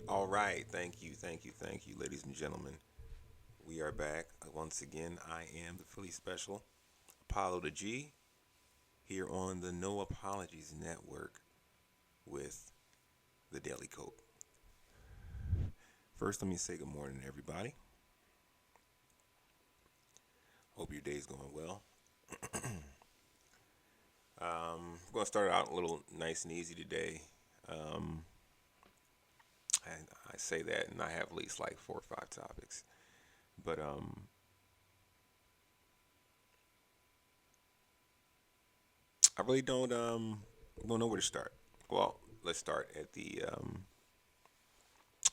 All right, thank you, ladies and gentlemen. We are back once again. I am the Philly Special, Apollo the G, here on the No Apologies Network with the Daily Cope. First, let me say good morning, everybody. Hope your day's going well. We're going to start out a little nice and easy today. Um, I, I say that, and I have at least like 4 or 5 topics, but I really don't know where to start. Well, let's start at the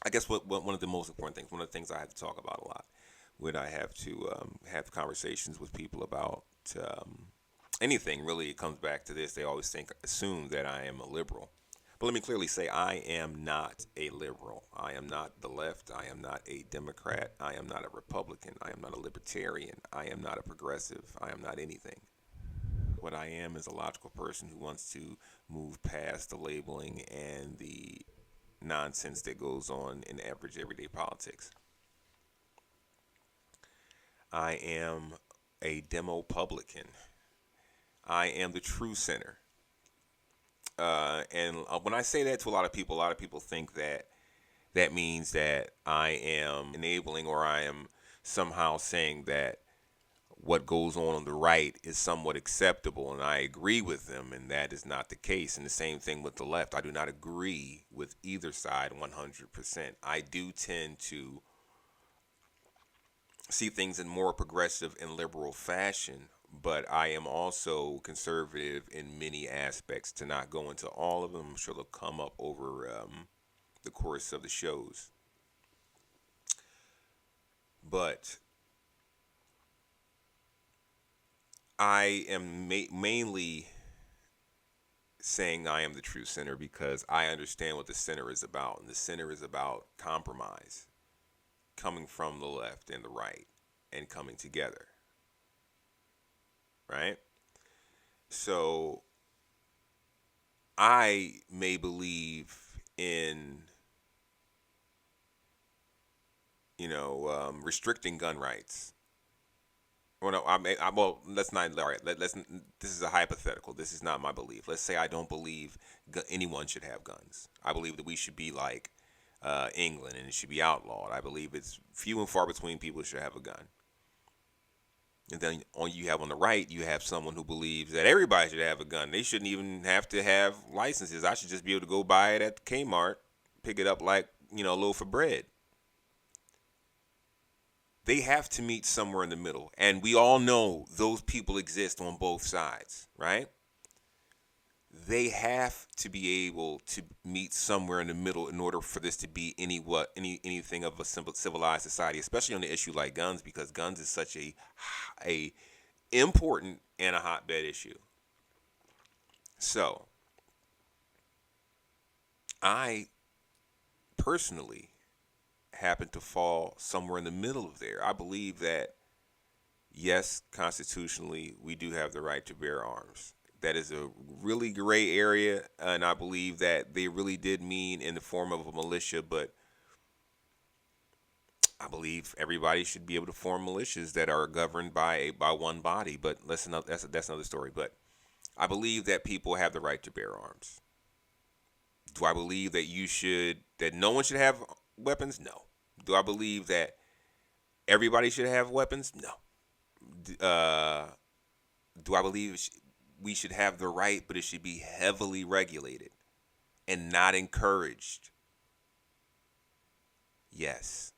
I guess what one of the most important things, one of the things I have to talk about a lot, when I have to have conversations with people about anything, really, it comes back to this. They always assume that I am a liberal. But let me clearly say, I am not a liberal. I am not the left. I am not a Democrat. I am not a Republican. I am not a libertarian. I am not a progressive. I am not anything. What I am is a logical person who wants to move past the labeling and the nonsense that goes on in average everyday politics. I am a demo publican. I am the true center. And when I say that to a lot of people think that that means that I am enabling or I am somehow saying that what goes on the right is somewhat acceptable, and I agree with them, and that is not the case. And the same thing with the left. I do not agree with either side 100%. I do tend to see things in more progressive and liberal fashion, but I am also conservative in many aspects. To not go into all of them, I'm sure they'll come up over the course of the shows. But I am mainly saying I am the true center because I understand what the center is about, and the center is about compromise, coming from the left and the right, and coming together, right? So I may believe in, restricting gun rights. Well, no, well, let's not. All right, let's. This is a hypothetical. This is not my belief. Let's say I don't believe anyone should have guns. I believe that we should be like England, and it should be outlawed. I believe it's few and far between people who should have a gun. And then on the right, you have someone who believes that everybody should have a gun. They shouldn't even have to have licenses. I should just be able to go buy it at Kmart, pick it up like a loaf of bread. They have to meet somewhere in the middle, and we all know those people exist on both sides, right? They have to be able to meet somewhere in the middle in order for this to be anything of a simple civilized society, especially on the issue like guns, because guns is such a important and a hotbed issue. So I personally happen to fall somewhere in the middle of there. I believe that yes, constitutionally, we do have the right to bear arms. That is a really gray area, and I believe that they really did mean in the form of a militia, but I believe everybody should be able to form militias that are governed by one body. But that's another story. But I believe that people have the right to bear arms. Do I believe that no one should have weapons? No. Do I believe that everybody should have weapons? No. Uh, do I believe we should have the right, but it should be heavily regulated and not encouraged? Yes.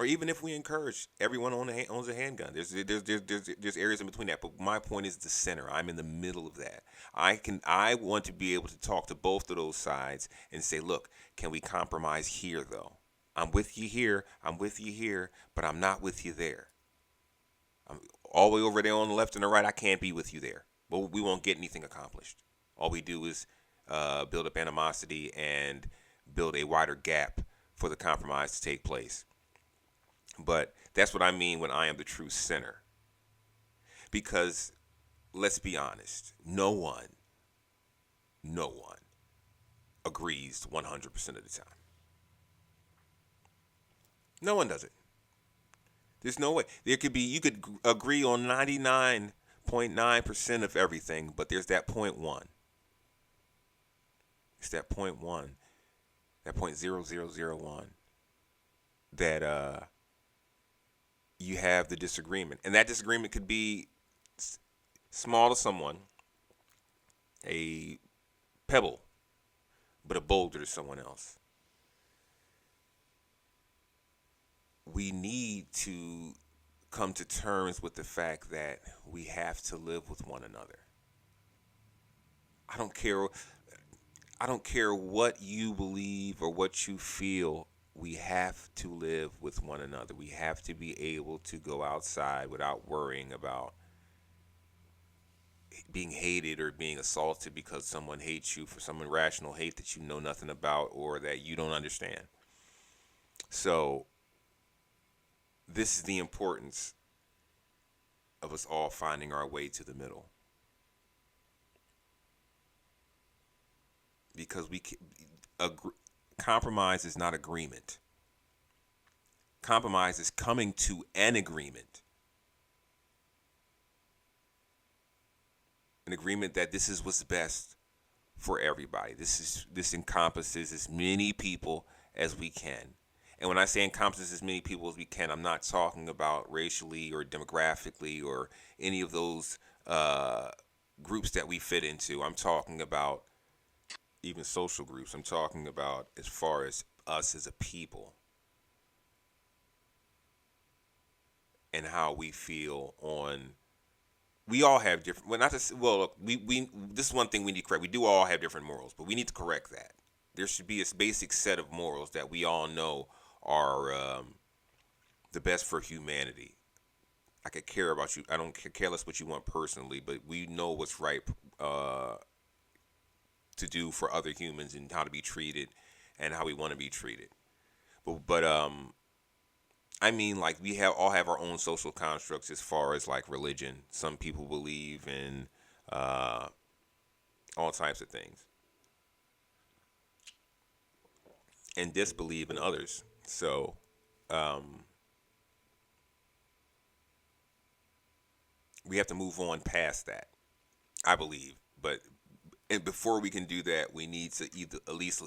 Or even if we encourage everyone owns a handgun, there's areas in between that. But my point is the center. I'm in the middle of that. I want to be able to talk to both of those sides and say, look, can we compromise here though? I'm with you here. I'm with you here, but I'm not with you there. I'm all the way over there on the left and the right. I can't be with you there. But we won't get anything accomplished. All we do is build up animosity and build a wider gap for the compromise to take place. But that's what I mean when I am the true center. Because let's be honest, no one agrees 100% of the time. No one does it. There's no way. There could be, you could agree on 99.9% of everything, but there's that point one. It's that point one, that point 0.0001 that you have the disagreement. And that disagreement could be small to someone, a pebble, but a boulder to someone else. We need to come to terms with the fact that we have to live with one another. I don't care I don't care what you believe or what you feel. We have to live with one another. We have to be able to go outside without worrying about being hated or being assaulted because someone hates you for some irrational hate that you know nothing about or that you don't understand. So, this is the importance of us all finding our way to the middle. Because compromise is not agreement. Compromise is coming to an agreement. An agreement that this is what's best for everybody. This encompasses as many people as we can. And when I say encompasses as many people as we can, I'm not talking about racially or demographically or any of those groups that we fit into. I'm talking about even social groups. I'm talking about as far as us as a people and how we feel on. We all have different. Well, not to, well, look, we this is one thing we need to correct. We do all have different morals, but we need to correct that. There should be a basic set of morals that we all know are the best for humanity. I could care about you. I don't care less what you want personally, but we know what's right to do for other humans and how to be treated and how we want to be treated. But I mean, like we have all have our own social constructs as far as like religion. Some people believe in all types of things and disbelieve in others. So um, we have to move on past that, I believe. But and before we can do that, we need to either at least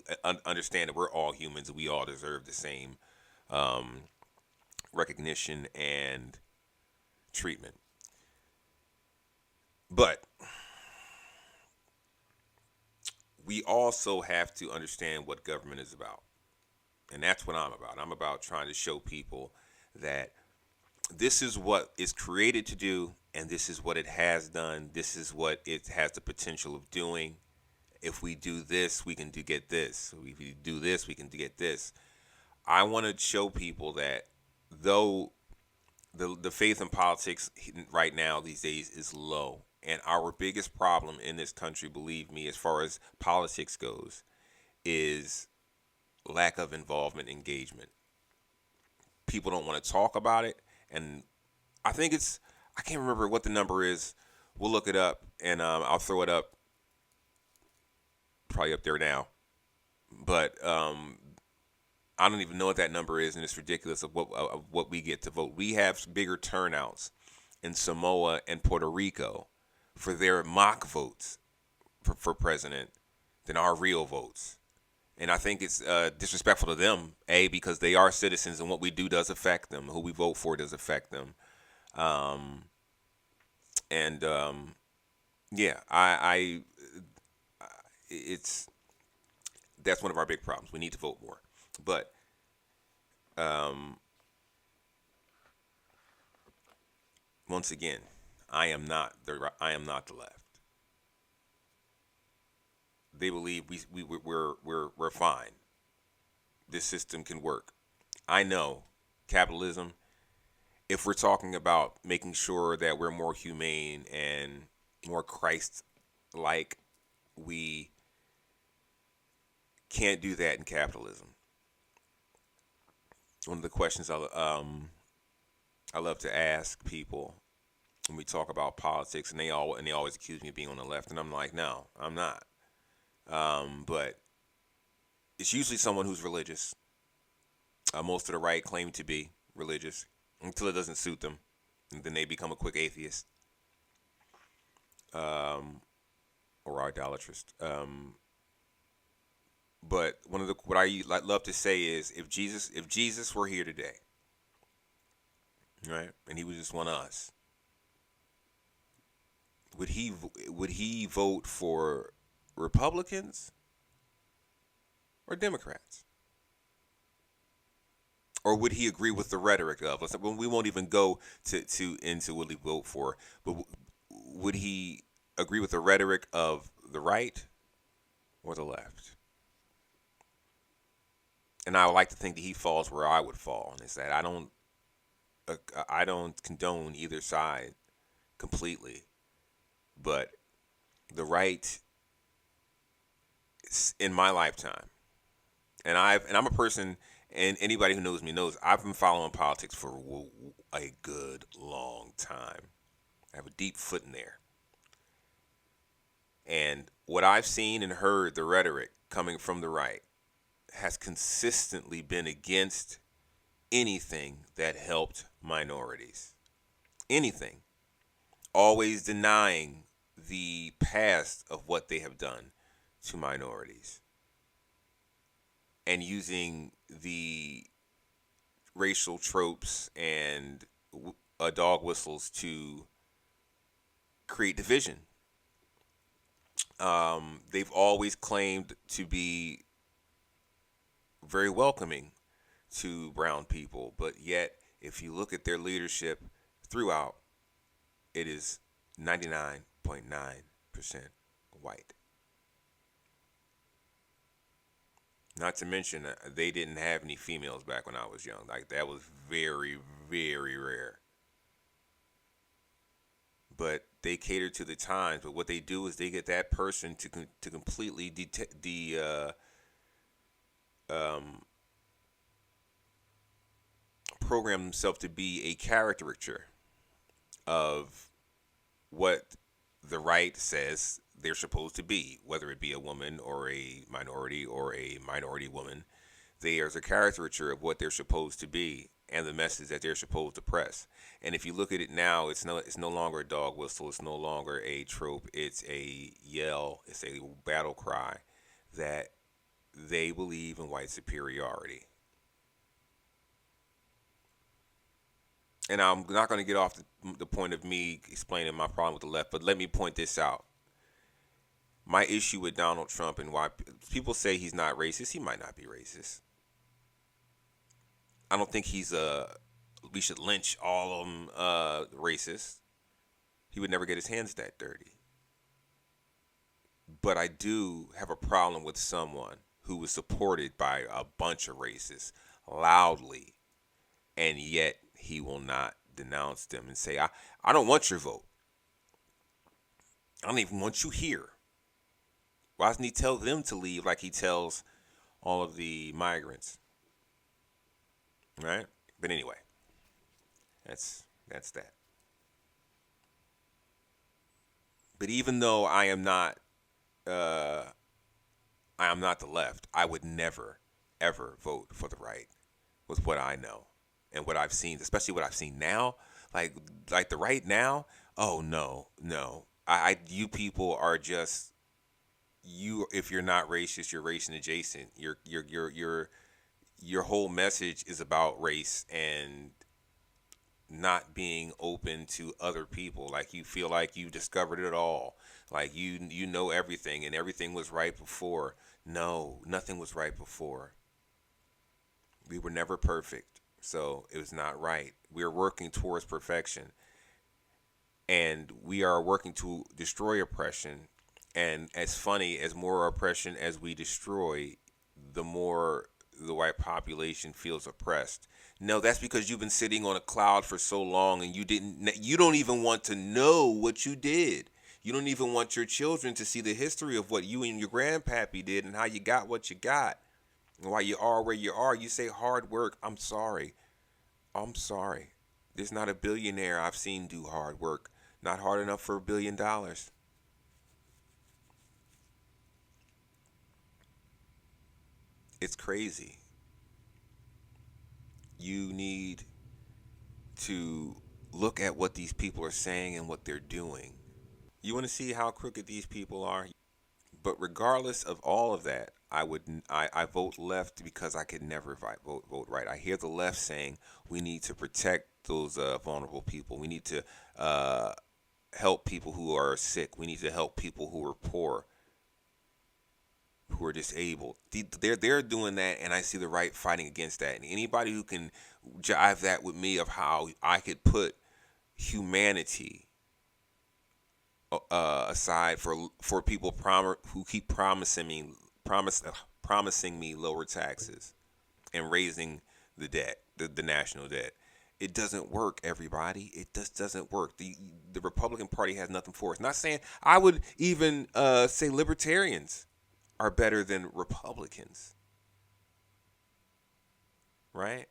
understand that we're all humans and we all deserve the same um, recognition and treatment. But we also have to understand what government is about. And that's what I'm about. I'm about trying to show people that this is what it's created to do, and this is what it has done. This is what it has the potential of doing. If we do this, we can get this. If we do this, we can get this. I want to show people that though the faith in politics right now these days is low, and our biggest problem in this country, believe me, as far as politics goes, is lack of involvement, engagement. People don't want to talk about it, and I think it's I can't remember what the number is. We'll look it up, and I'll throw it up, probably up there now. But I don't even know what that number is, and it's ridiculous of what we get to vote. We have bigger turnouts in Samoa and Puerto Rico for their mock votes for president than our real votes. And I think it's disrespectful to them, because they are citizens and what we do does affect them. Who we vote for does affect them. Um, and yeah, it's that's one of our big problems. We need to vote more. But um, once again, I am not the left. They believe we're fine. This system can work. I know capitalism. If we're talking about making sure that we're more humane and more Christ-like, we can't do that in capitalism. One of the questions I love to ask people when we talk about politics, and they always accuse me of being on the left, and I'm like, no, I'm not. But It's usually someone who's religious. Most of the right claim to be religious until it doesn't suit them, and then they become a quick atheist, um, or idolatrous. But one of the what I love to say is, if Jesus were here today, right, and he was just one of us, would he vote for Republicans or Democrats? Or would he agree with the rhetoric of? We won't even go to into what he vote for, but would he agree with the rhetoric of the right or the left? And I would like to think that he falls where I would fall, and is that I don't condone either side completely, but the right in my lifetime, and I'm a person, and anybody who knows me knows I've been following politics for a good long time. I have a deep foot in there. And what I've seen and heard, the rhetoric coming from the right, has consistently been against anything that helped minorities. Anything. Always denying the past of what they have done to minorities. And using the racial tropes and dog whistles to create division. They've always claimed to be very welcoming to brown people, but yet, if you look at their leadership throughout, it is 99.9% white. Not to mention, they didn't have any females back when I was young. Like, that was very, very rare. But they cater to the times. But what they do is they get that person to completely um, program themselves to be a caricature of what the right says they're supposed to be, whether it be a woman or a minority woman. There's a caricature of what they're supposed to be and the message that they're supposed to press. And if you look at it now, it's no longer a dog whistle. It's no longer a trope. It's a yell. It's a battle cry that they believe in white superiority. And I'm not going to get off the point of me explaining my problem with the left, but let me point this out. My issue with Donald Trump and why people say he's not racist, he might not be racist. I don't think we should lynch all of them racist. He would never get his hands that dirty. But I do have a problem with someone who was supported by a bunch of racists loudly, and yet he will not denounce them and say, I don't want your vote. I don't even want you here. Why doesn't he tell them to leave like he tells all of the migrants? Right? But anyway, that's that. But even though uh, I am not the left, I would never ever vote for the right with what I know and what I've seen, especially what I've seen now. Like like the right now. Oh no, no. You people are just you. If you're not racist, you're racist adjacent. Your whole message is about race and not being open to other people. Like you feel like you discovered it all. Like you know everything and everything was right before. No, nothing was right before. We were never perfect. So it was not right. We're working towards perfection. And we are working to destroy oppression. And as funny as more oppression as we destroy, the more the white population feels oppressed. No, that's because you've been sitting on a cloud for so long and you don't even want to know what you did. You don't even want your children to see the history of what you and your grandpappy did and how you got what you got. And why you are where you are. You say hard work. I'm sorry. I'm sorry. There's not a billionaire I've seen do hard work. Not hard enough for $1 billion. It's crazy. You need to look at what these people are saying and what they're doing. You want to see how crooked these people are? But regardless of all of that, I vote left because I could never vote right. I hear the left saying we need to protect those vulnerable people. We need to uh, help people who are sick. We need to help people who are poor, who are disabled. They're doing that, and I see the right fighting against that. And anybody who can jive that with me of how I could put humanity aside for people who keep promise promising me lower taxes and raising the national debt. It doesn't work, everybody. It just doesn't work. The Republican Party has nothing for us. Not saying I would even say libertarians are better than Republicans, right?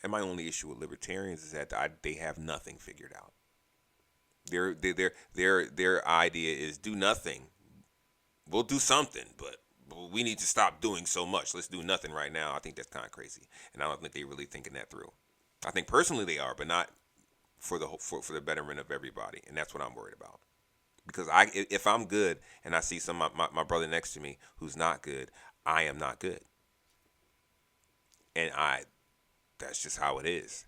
And my only issue with libertarians is that they have nothing figured out. Their idea is do nothing. We'll do something, but we need to stop doing so much. Let's do nothing right now. I think that's kind of crazy, and I don't think they're really thinking that through. I think personally they are, but not for the betterment of everybody, and that's what I'm worried about. Because if I'm good and I see my brother next to me who's not good, I am not good, and I that's just how it is.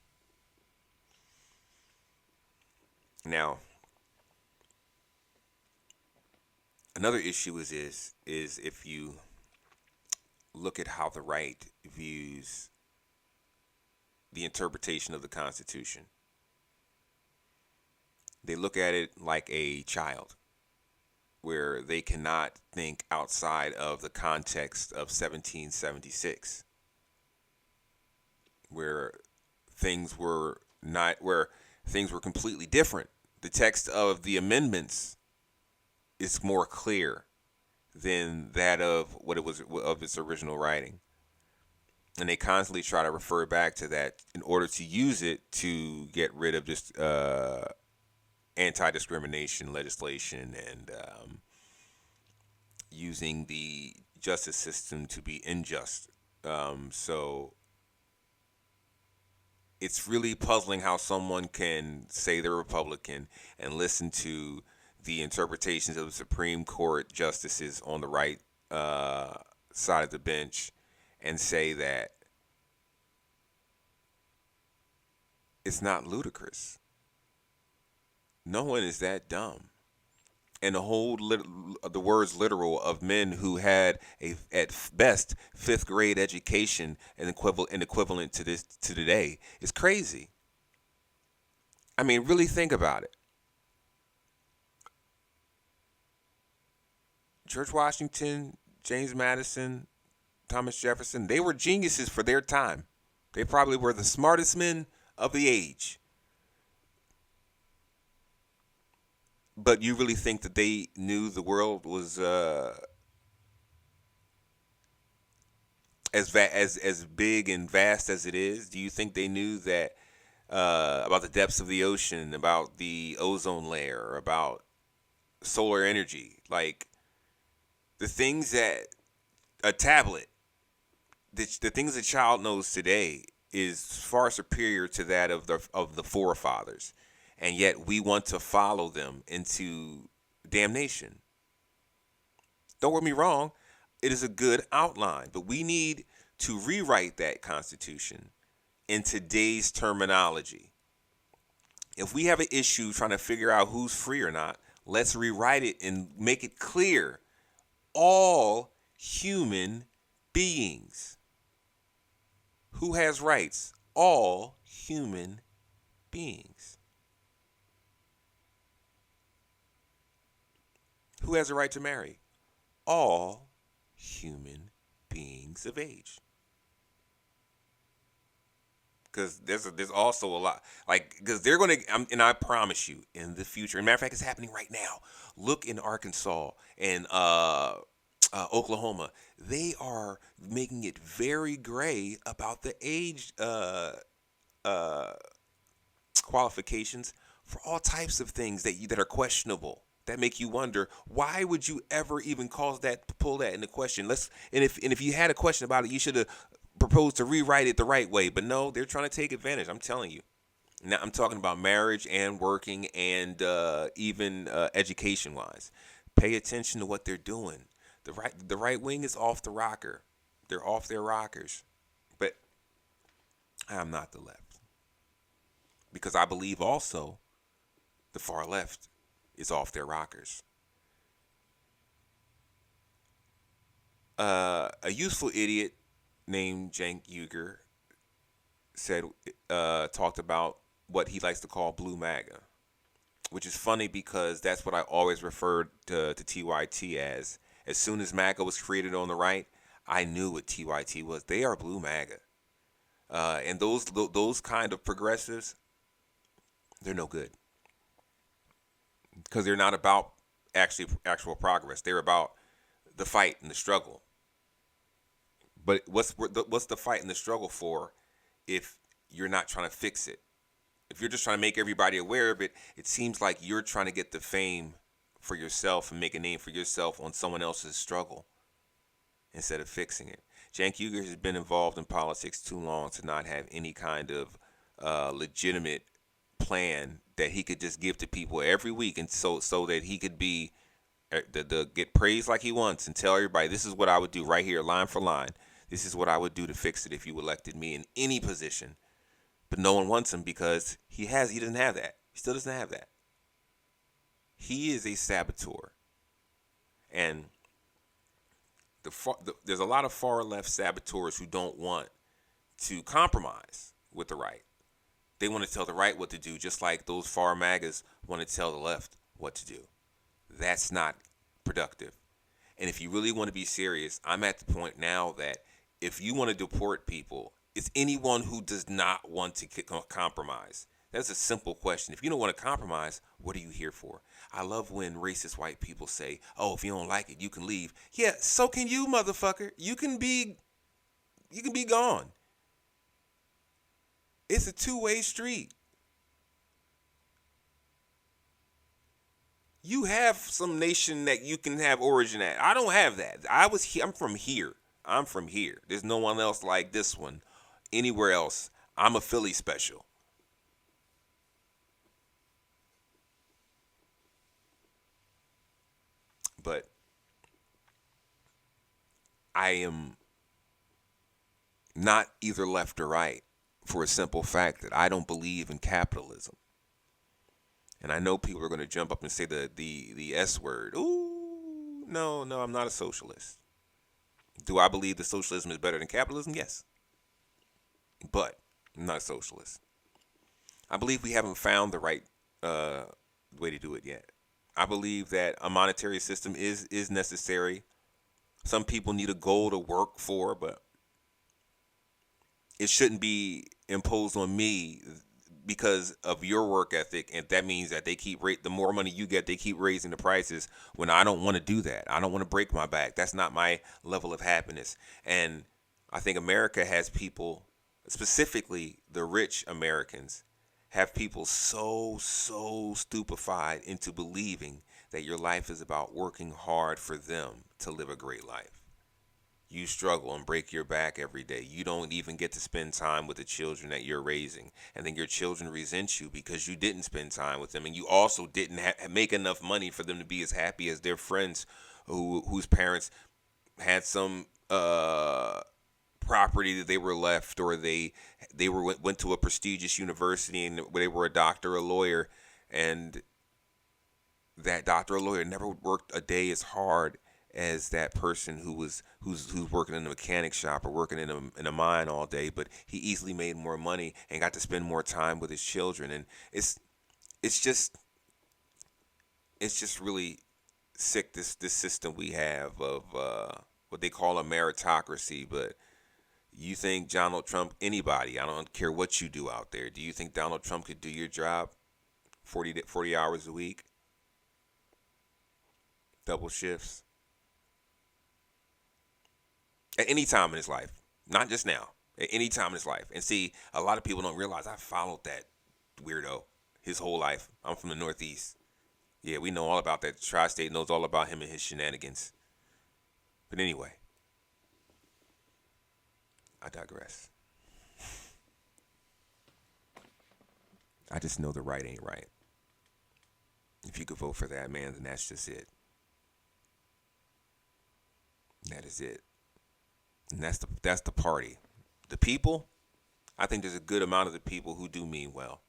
Now, another issue is if you look at how the right views the interpretation of the Constitution. They look at it like a child, where they cannot think outside of the context of 1776, where things were not where things were completely different. The text of the amendments is more clear than that of what it was of its original writing. And they constantly try to refer back to that in order to use it to get rid of just anti-discrimination legislation and using the justice system to be unjust. So it's really puzzling how someone can say they're Republican and listen to the interpretations of the Supreme Court justices on the right side of the bench and say that it's not ludicrous. No one is that dumb. And the words literal of men who had a at best fifth grade education and equivalent to this to today is crazy. I mean, really think about it. George Washington, James Madison, Thomas Jefferson, they were geniuses for their time. They probably were the smartest men of the age. But you really think that they knew the world was as big and vast as it is? Do you think they knew that about the depths of the ocean, about the ozone layer, about solar energy, like the things that a tablet, the things a child knows today, is far superior to that of the forefathers, and yet we want to follow them into damnation. Don't get me wrong, it is a good outline, but we need to rewrite that Constitution in today's terminology. If we have an issue trying to figure out who's free or not, let's rewrite it and make it clear. All human beings. Who has rights? All human beings. Who has a right to marry? All human beings of age. Because there's also a lot, like, because they're going to, and I promise you, in the future, and matter of fact, it's happening right now. Look in Arkansas and Oklahoma. They are making it very gray about the age uh, qualifications for all types of things that are questionable. that make you wonder, why would you ever even cause that, pull that into question? And if you had a question about it, you should have proposed to rewrite it the right way. But no, they're trying to take advantage. I'm telling you. Now I'm talking about marriage and working and even education wise. Pay attention to what they're doing. The right wing is off the rocker. They're off their rockers. But I'm not the left, because I believe also the far left is off their rockers. A useful idiot named Cenk Uygur said, talked about what he likes to call blue MAGA, which is funny because that's what I always referred to TYT as. As soon as MAGA was created on the right, I knew what TYT was. They are blue MAGA, and those kind of progressives, they're no good, because they're not about actual progress. They're about the fight and the struggle. But what's the fight and the struggle for if you're not trying to fix it? If you're just trying to make everybody aware of it, it seems like you're trying to get the fame for yourself and make a name for yourself on someone else's struggle instead of fixing it. Cenk Uygur has been involved in politics too long to not have any kind of legitimate plan that he could just give to people every week, and so that he could be the get praised like he wants and tell everybody, this is what I would do right here, line for line. This is what I would do to fix it if you elected me in any position. But no one wants him because he doesn't have that. He still doesn't have that. He is a saboteur. And there's a lot of far left saboteurs who don't want to compromise with the right. They want to tell the right what to do, just like those far MAGAs want to tell the left what to do. That's not productive. And if you really want to be serious, I'm at the point now that if you want to deport people, it's anyone who does not want to compromise. That's a simple question. If you don't want to compromise, what are you here for? I love when racist white people say, "Oh, if you don't like it, you can leave." Yeah, so can you, motherfucker. You can be gone. It's a two-way street. You have some nation that you can have origin at. I don't have that. I'm from here. I'm from here. There's no one else like this one anywhere else. I'm a Philly special. But I am not either left or right for a simple fact that I don't believe in capitalism. And I know people are going to jump up and say the S word. Ooh, no, I'm not a socialist. Do I believe that socialism is better than capitalism? Yes. But I'm not a socialist. I believe we haven't found the right way to do it yet. I believe that a monetary system is necessary. Some people need a goal to work for, but it shouldn't be imposed on me because of your work ethic, and that means that the more money you get, they keep raising the prices when I don't want to do that. I don't want to break my back. That's not my level of happiness. And I think America has people, specifically the rich Americans, have people so stupefied into believing that your life is about working hard for them to live a great life. You struggle and break your back every day. You don't even get to spend time with the children that you're raising. And then your children resent you because you didn't spend time with them. And you also didn't make enough money for them to be as happy as their friends whose parents had some property that they were left, or went to a prestigious university and they were a doctor or a lawyer, and that doctor or lawyer never worked a day as hard as that person who's working in a mechanic shop or working in a mine all day, but he easily made more money and got to spend more time with his children. And it's just really sick, this system we have of what they call a meritocracy. But you think Donald Trump, anybody, I don't care what you do out there, do you think Donald Trump could do your job 40 hours a week, double shifts? At any time in his life, not just now, at any time in his life. And see, a lot of people don't realize I followed that weirdo his whole life. I'm from the Northeast. Yeah, we know all about that. Tri-State knows all about him and his shenanigans. But anyway, I digress. I just know the right ain't right. If you could vote for that man, then that's just it. That is it. And that's the party. The people, I think there's a good amount of the people who do mean well.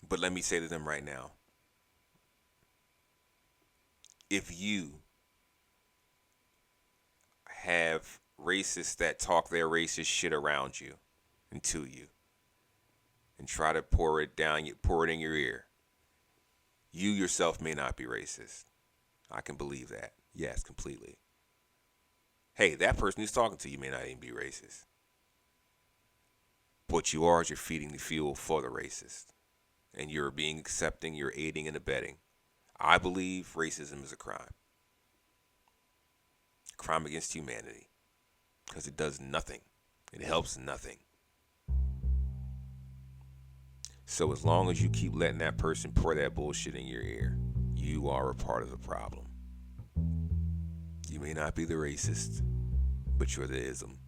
But let me say to them right now, if you have racists that talk their racist shit around you and to you and try to pour it in your ear, you yourself may not be racist. I can believe that. Yes, completely. Hey, that person who's talking to you may not even be racist. What you are is you're feeding the fuel for the racist. And you're being accepting, you're aiding and abetting. I believe racism is a crime. A crime against humanity. Because it does nothing. It helps nothing. So as long as you keep letting that person pour that bullshit in your ear, you are a part of the problem. You may not be the racist, but you're the ism.